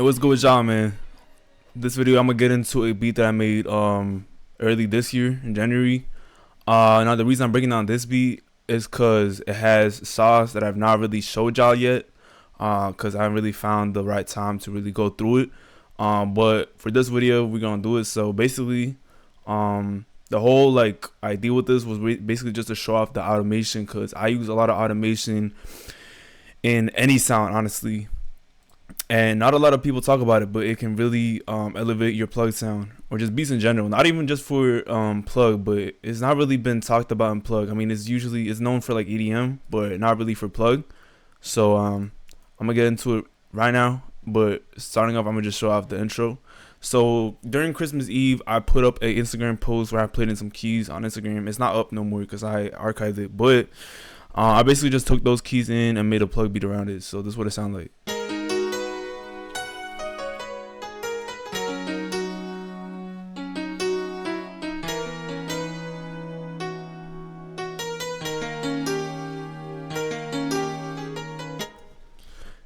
what's good with y'all, man? This video I'm gonna get into a beat that I made early this year in January. Now the reason I'm breaking down this beat is cause it has sauce that I've not really showed y'all yet. Cause I haven't really found the right time to really go through it. But for this video we're gonna do it. So basically, the whole like idea with this was basically just to show off the automation, cause I use a lot of automation in any sound, honestly. And not a lot of people talk about it, but it can really elevate your plug sound or just beats in general. Not even just for plug, but it's not really been talked about in plug. I mean, it's known for like EDM, but not really for plug. So I'm gonna get into it right now. But starting off, I'm gonna just show off the intro. So during Christmas Eve, I put up a Instagram post where I played in some keys on Instagram. It's not up no more because I archived it, but I basically just took those keys in and made a plug beat around it. So this is what it sounds like.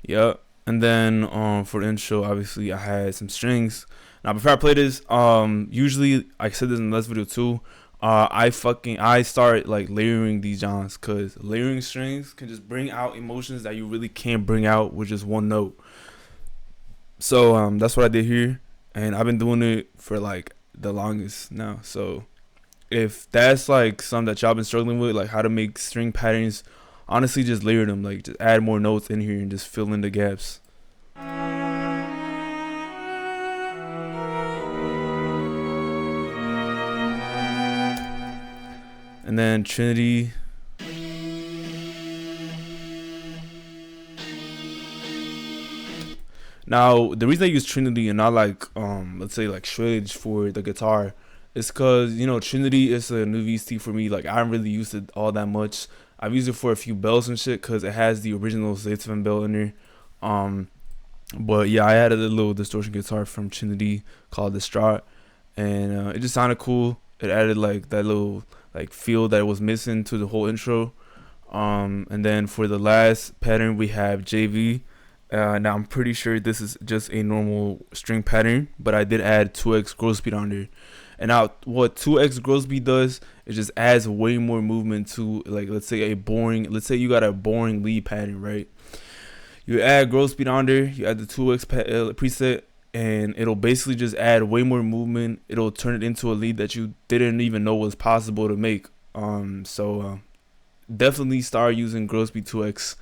Yeah, and then for the intro, obviously I had some strings. Now before I play this, usually I said this in the last video too. I start like layering these genres, cause layering strings can just bring out emotions that you really can't bring out with just one note. So that's what I did here, and I've been doing it for like the longest now. So if that's like something that y'all been struggling with, like how to make string patterns, honestly just layer them, like just add more notes in here and just fill in the gaps. And then Trinity. Now the reason I use Trinity and not like let's say like shreddage for the guitar is because, you know, Trinity is a new VST for me. Like I haven't really used it all that much. I've used it for a few bells and shit because it has the original Zenology bell in there. But yeah, I added a little distortion guitar from Trinity called the Strat, and it just sounded cool. It added like that little like feel that was missing to the whole intro. And then for the last pattern we have JV. Now I'm pretty sure this is just a normal string pattern, but I did add 2x growth speed on there. And now what 2x growth speed does, it just adds way more movement to, like, let's say you got a boring lead pattern, right? You add growth speed on there, you add the 2x preset, and it'll basically just add way more movement. It'll turn it into a lead that you didn't even know was possible to make. Definitely start using growth speed 2x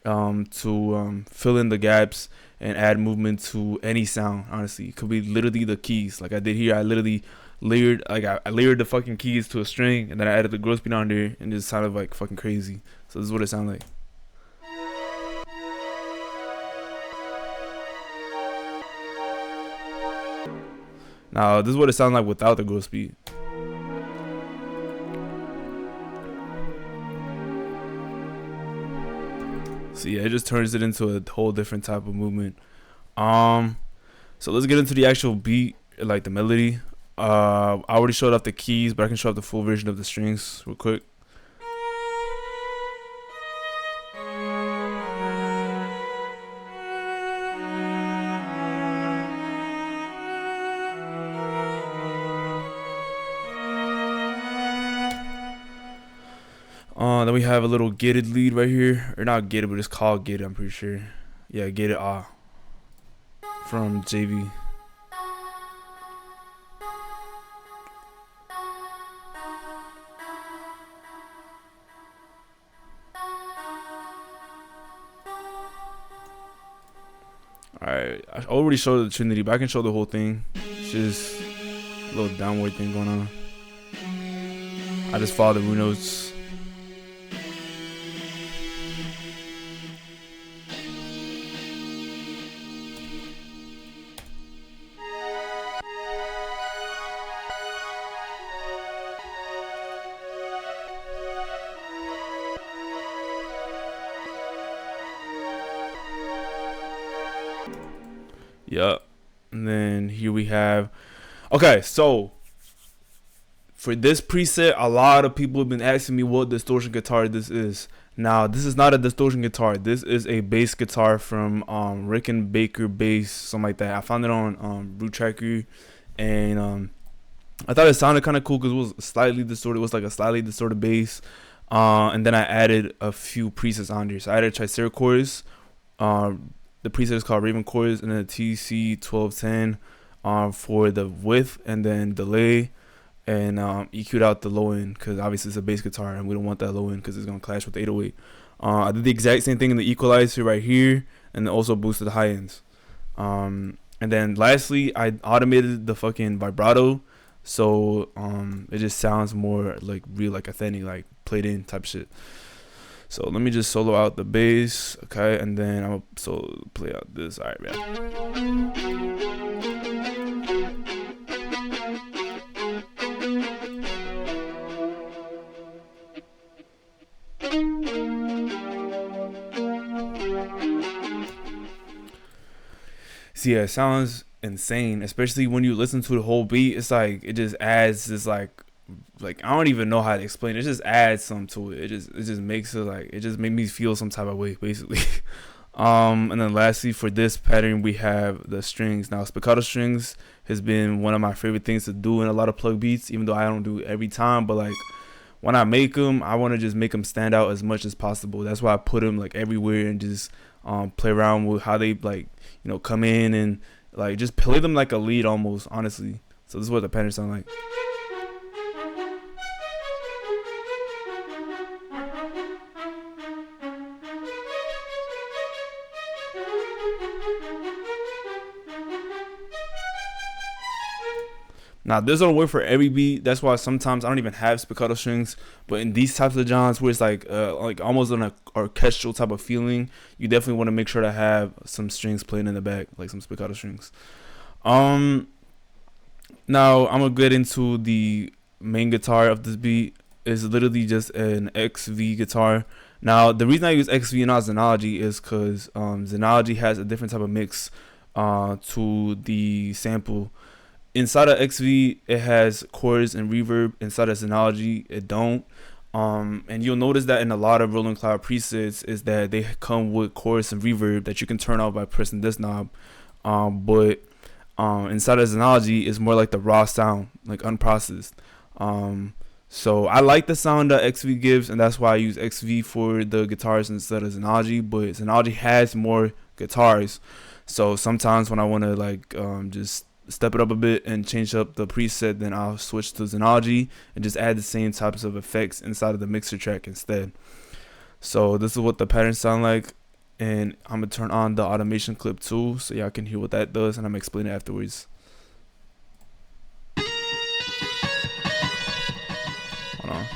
to fill in the gaps and add movement to any sound. Honestly, it could be literally the keys like I did here. I literally layered, like I layered the fucking keys to a string, and then I added the growth speed on there, and it just sounded like fucking crazy. So this is what it sounded like. Now this is what it sounds like without the growth speed. So yeah, it just turns it into a whole different type of movement. So let's get into the actual beat, like the melody. I already showed off the keys, but I can show off the full version of the strings real quick. Then we have a little gated lead right here, or not gated, but it's called gated, I'm pretty sure. Yeah, gated from JV. Alright, I already showed the Trinity, but I can show the whole thing. It's just a little downward thing going on. I just follow the root notes. Yep. And then here we have, okay, so for this preset, a lot of people have been asking me what distortion guitar this is, Now this is not a distortion guitar. This is a bass guitar from Rick and Baker Bass, something like that. I found it on Root Tracker, and I thought it sounded kind of cool because it was slightly distorted. It was like a slightly distorted bass. And then I added a few presets on there. So I added Triceratops. The preset is called Raven Chords, and then the TC1210 for the width, and then delay, and EQ'd out the low end because obviously it's a bass guitar and we don't want that low end because it's gonna clash with the 808. I did the exact same thing in the equalizer right here, and then also boosted the high ends. And then lastly, I automated the fucking vibrato, so it just sounds more like real, like authentic, like played in type shit. So let me just solo out the bass, okay, and then I'll solo play out this. All right, man. So yeah, it sounds insane, especially when you listen to the whole beat. It's like it just adds this like I don't even know how to explain it. It just adds something to it. It just makes it like, it just made me feel some type of way basically. And then lastly, for this pattern we have the strings. Now Spiccato Strings has been one of my favorite things to do in a lot of plug beats, even though I don't do it every time, but like when I make them, I want to just make them stand out as much as possible. That's why I put them like everywhere and just play around with how they like, you know, come in and like just play them like a lead almost, honestly. So this is what the pattern sound like. Now this don't work for every beat. That's why sometimes I don't even have spiccato strings. But in these types of genres where it's like almost an orchestral type of feeling, you definitely want to make sure to have some strings playing in the back, like some spiccato strings. Now I'm gonna get into the main guitar of this beat. Is literally just an XV guitar. Now the reason I use XV and not Zenology is because Zenology has a different type of mix to the sample. Inside of XV, it has chorus and reverb. Inside of Zenology, it don't. And you'll notice that in a lot of Roland Cloud presets is that they come with chorus and reverb that you can turn off by pressing this knob. But inside of Zenology is more like the raw sound, like unprocessed. So I like the sound that XV gives, and that's why I use XV for the guitars instead of Zenology. But Zenology has more guitars, so sometimes when I want to like just step it up a bit and change up the preset, then I'll switch to Zenology and just add the same types of effects inside of the mixer track instead. So this is what the patterns sound like, and I'm gonna turn on the automation clip too so y'all can hear what that does, and I'm gonna explain it afterwards. Hold on.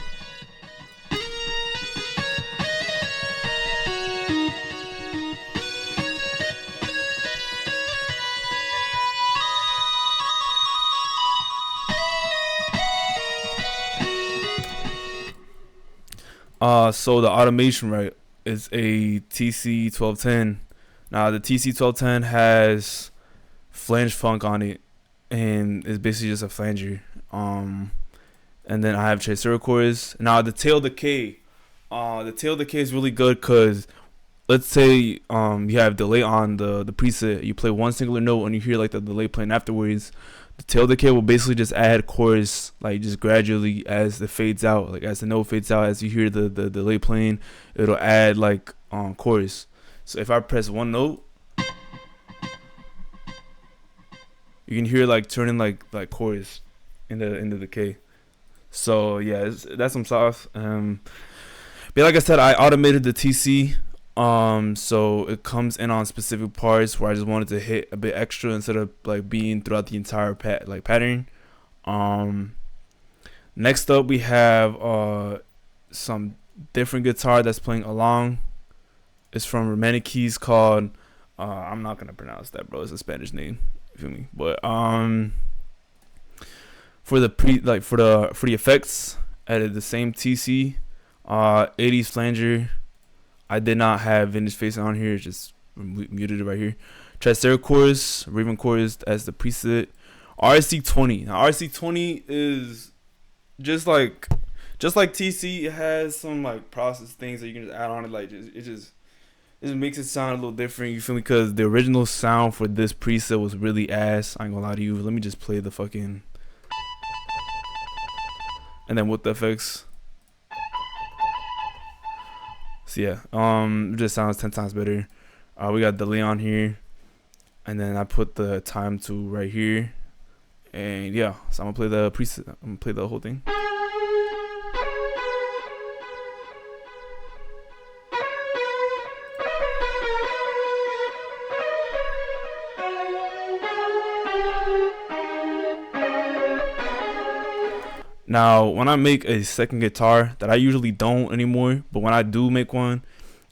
So the automation, right, is a TC1210. Now the TC1210 has flange funk on it, and it's basically just a flanger. And then I have tracer chords. Now the tail decay, is really good because let's say you have delay on the preset. You play one singular note and you hear like the delay playing afterwards. The tail decay will basically just add chorus, like just gradually as it fades out, like as the note fades out, as you hear the delay playing, it'll add like chorus. So if I press one note, you can hear like turning like chorus in the decay. So yeah, that's some sauce. But like I said, I automated the TC. So it comes in on specific parts where I just wanted to hit a bit extra instead of like being throughout the entire pattern. Next up we have some different guitar that's playing along. It's from Romantic Keys called I'm not gonna pronounce that, bro. It's a Spanish name. You feel me? But for the for the effects, I added the same TC 80s flanger. I did not have vintage face on here, just muted it right here. Triceratops, Raven chorus as the preset. RC20. Now RC20 is just like just like TC, it has some like process things that you can just add on it. Like it just makes it sound a little different. You feel me? Because the original sound for this preset was really ass. I ain't gonna lie to you. Let me just play the fucking, and then with the effects. So yeah, it just sounds 10 times better. We got delay on here, and then I put the time to right here, and yeah. So I'm gonna play the preset. I'm gonna play the whole thing. Now, when I make a second guitar, that I usually don't anymore, but when I do make one,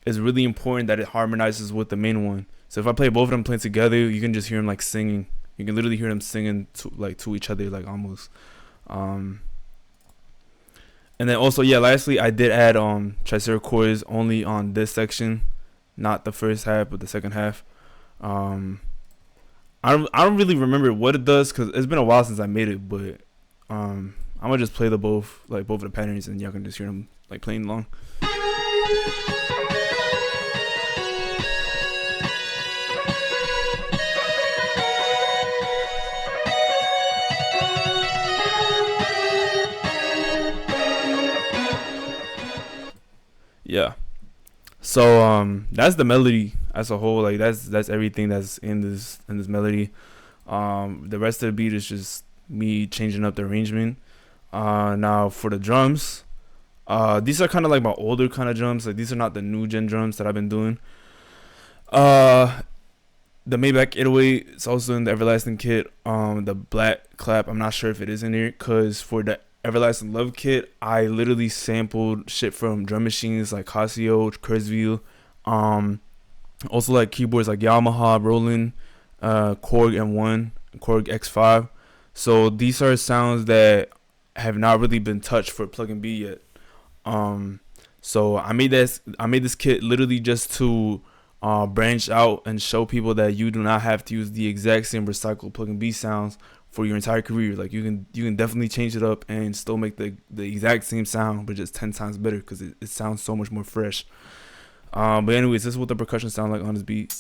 it's really important that it harmonizes with the main one. So if I play both of them playing together, you can just hear them like singing. You can literally hear them singing to each other, like almost. And then also, yeah, lastly, I did add triceratops chords only on this section, not the first half, but the second half. I don't really remember what it does because it's been a while since I made it, but I'm gonna just play both of the patterns, and y'all can just hear them like playing along. Yeah. So that's the melody as a whole. Like that's everything that's in this melody. The rest of the beat is just me changing up the arrangement. Now for the drums, these are kind of like my older kind of drums. Like these are not the new gen drums that I've been doing. The Maybach 808 is also in the Everlasting kit. The black clap, I'm not sure if it is in here, because for the Everlasting Love kit, I literally sampled shit from drum machines like Casio, Kurzweil, also like keyboards like Yamaha, Roland, Korg M1, Korg X5. So these are sounds that have not really been touched for Pluggnb yet. So I made this kit literally just to branch out and show people that you do not have to use the exact same recycled Pluggnb sounds for your entire career. Like you can definitely change it up and still make the exact same sound, but just 10 times better because it sounds so much more fresh. But anyways, this is what the percussion sound like on this beat.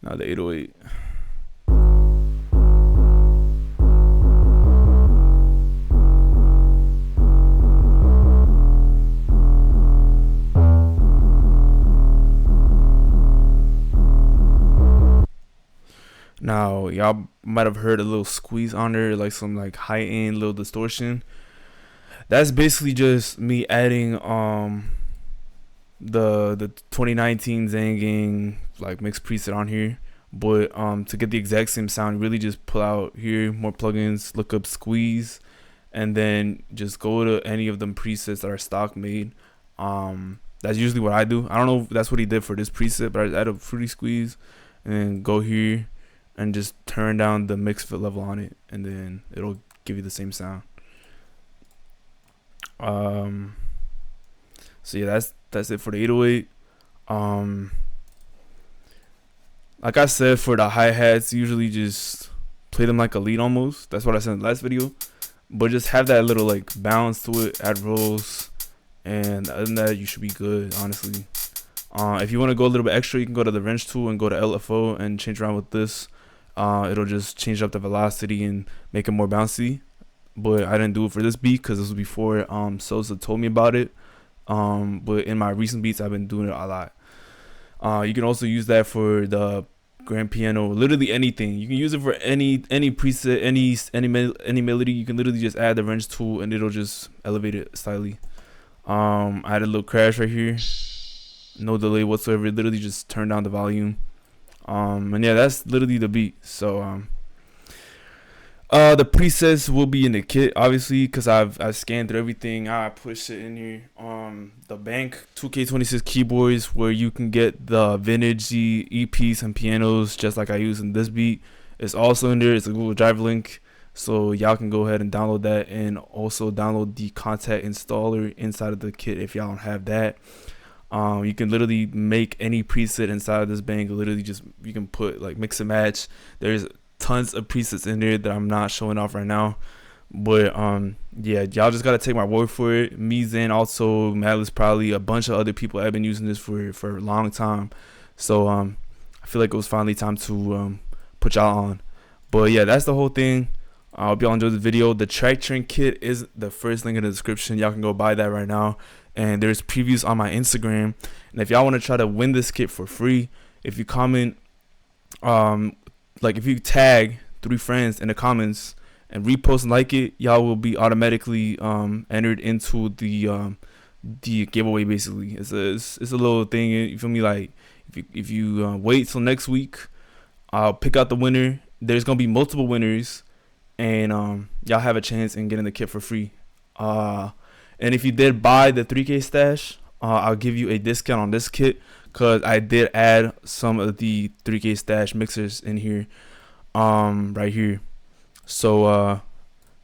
Now the 808. Now y'all might have heard a little squeeze on there, like some like high end little distortion. That's basically just me adding the 2019 Zanging like mixed preset on here. But to get the exact same sound, really just pull out here more plugins, look up squeeze, and then just go to any of them presets that are stock made. That's usually what I do. I don't know if that's what he did for this preset, but I add a fruity squeeze and then go here and just turn down the mix fit level on it, and then it'll give you the same sound. So yeah, that's it for the 808. Like I said, for the hi-hats, usually just play them like a lead almost. That's what I said in the last video. But just have that little like bounce to it, add rolls, and other than that, you should be good, honestly. If you want to go a little bit extra, you can go to the wrench tool and go to LFO and change around with this. It'll just change up the velocity and make it more bouncy. But I didn't do it for this beat because this was before Sosa told me about it. But in my recent beats, I've been doing it a lot. You can also use that for the grand piano, literally anything. You can use it for any preset, any melody. You can literally just add the wrench tool and it'll just elevate it slightly. I had a little crash right here, no delay whatsoever. Literally just turn down the volume. And yeah, that's literally the beat. So the presets will be in the kit, obviously, because I've scanned through everything. I pushed it in here. The Bank 2K26 keyboards, where you can get the vintage EPs and pianos, just like I use in this beat. It's also in there. It's a Google Drive link. So y'all can go ahead and download that, and also download the contact installer inside of the kit if y'all don't have that. You can literally make any preset inside of this bank. Literally just, you can put like mix and match. There's tons of presets in there that I'm not showing off right now, but yeah, y'all just gotta take my word for it. Me, Zen, also Madless, probably a bunch of other people have been using this for a long time. So I feel like it was finally time to put y'all on. But yeah, that's the whole thing. I hope y'all enjoyed the video. The track train kit is the first link in the description. Y'all can go buy that right now. And there's previews on my Instagram. And if y'all want to try to win this kit for free, if you comment, like if you tag 3 friends in the comments and repost and like it, y'all will be automatically entered into the giveaway. Basically, it's a little thing. You feel me? Like if you wait till next week, I'll pick out the winner. There's gonna be multiple winners, and y'all have a chance in getting the kit for free. And if you did buy the 3K stash, I'll give you a discount on this kit, because I did add some of the 3K stash mixers in here, right here. So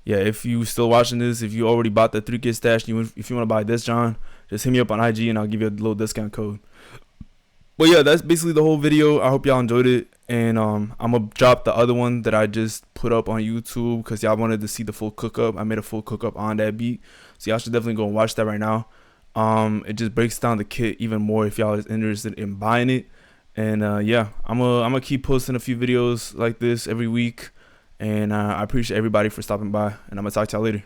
yeah, if you still watching this, if you already bought the 3K stash, if you want to buy this, John, just hit me up on IG and I'll give you a little discount code. But yeah, that's basically the whole video. I hope y'all enjoyed it, and I'm gonna drop the other one that I just put up on YouTube because y'all wanted to see the full cook up. I made a full cook up on that beat, so y'all should definitely go and watch that right now. It just breaks down the kit even more if y'all is interested in buying it. And yeah, I'm gonna keep posting a few videos like this every week, and I appreciate everybody for stopping by, and I'm gonna talk to y'all later.